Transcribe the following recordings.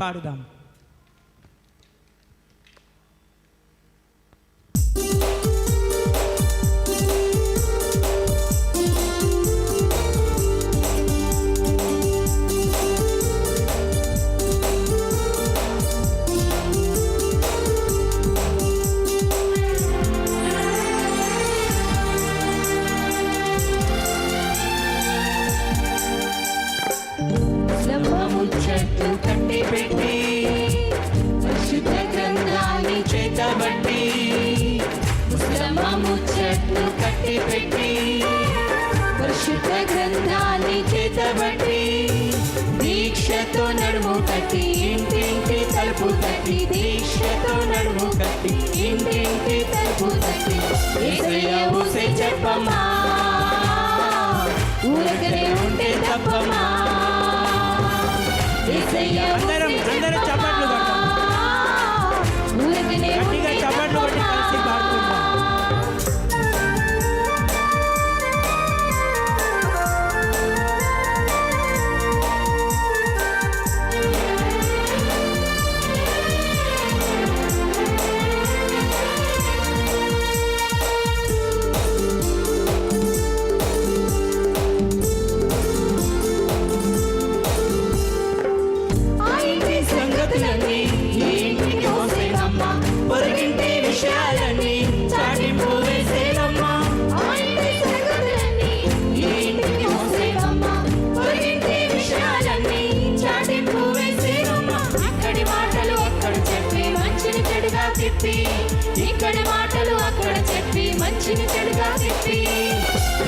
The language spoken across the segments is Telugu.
పాడుదాం. ముచ్చట్లు కట్టి పెట్టి పరిశుద్ధ గ్రంథాన్ని చేతబట్టి ముస్లమ్మ ముచ్చట్లు కట్టి పెట్టి పరిశుద్ధ గ్రంథాన్ని చేతబట్టి దీక్షతో నడుము కట్టి ఇంటింటి తలుపు తట్టి దీక్షతో నడుము కట్టి ఇంటింటి తలుపు తట్టి యేసయ్య ఊసే చెప్పమ్మా ఊరకనే ఉంటే తప్పమా అందరం చప్పట్లు కొడతాం. గట్టిగా చప్పట్లు కొట్టి కలిసి పాడుకుంటాం. ఇక్కడి మాటలు అక్కడ చెప్పి మంచిని చెడుగా చెప్పి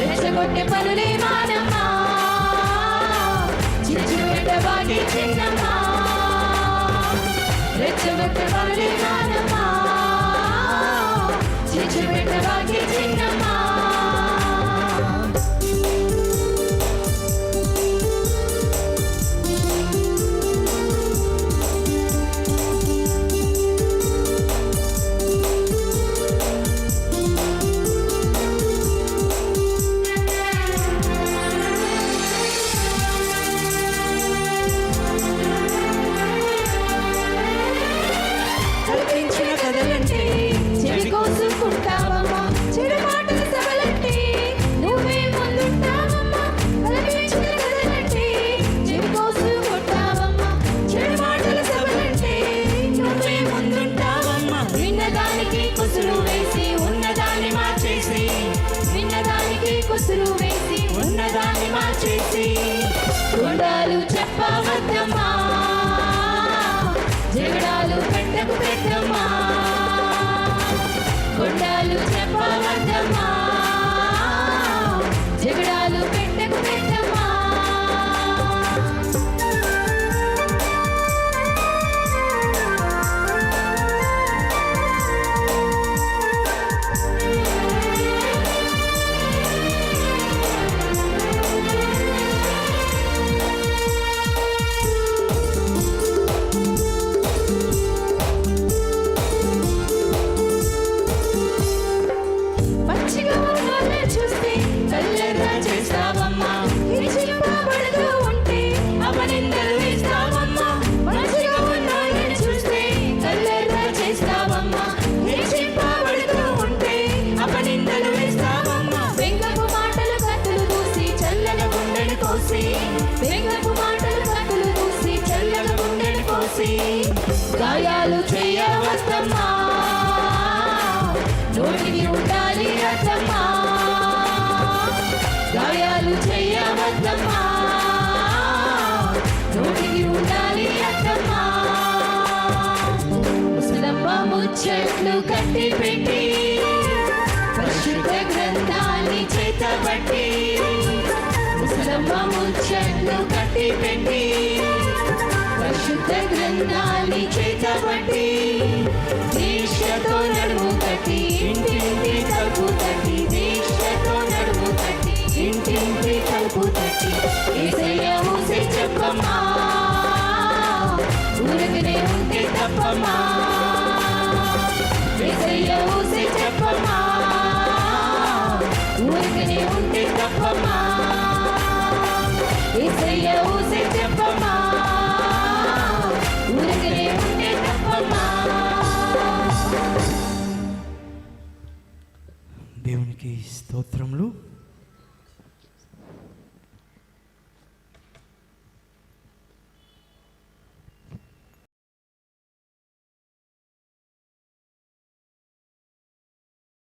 రెచ్చగొట్టే పనులే మానమ్మా చిచ్చు పెట్టబాగే చిన్నమ్మా రెచ్చగొట్టే పనులే మానమ్మా చిచ్చు పెట్టబాగే చిన్నమ్మా ఉన్నదాన్ని మార్చేసి గుండాలు చెప్పవద్దమ్మా జగడాలు పెట్టకు పెద్దమ్మా గుండాలు చెప్పవద్దమ్మా జగడాలు పెట్టకు పెద్దమ్మా గాయాలు చేయవద్దమ్మా నోటికి ఉండాలి అద్దమ్మా గాయాలు చేయవద్దమ్మా నోటికి ఉండాలి అద్దమ్మా ముసలమ్మ ముచ్చట్లు కట్టి పెట్టి పరిశుద్ధ గ్రంథాన్ని చేతబట్టి ముసలమ్మ ముచ్చట్లు కట్టి పెట్టి పరిశుద్ధ గ్రంథాన్ని చేతబట్టి దీక్షతో నడుము కట్టి ఇంటింటి తలుపు తట్టి దీక్షతో నడుము కట్టి ఇంటింటి తలుపు తట్టి యేసయ్య ఊసే చెప్పమ్మా ఊరకనే ఉంటే తప్పమ్మా యేసయ్య ఊసే చెప్పమ్మా ఊరకనే ఉంటే తప్పమ్మా యేసయ్య ఊసే చెప్పమ్మా దేవునికి స్తోత్రములు.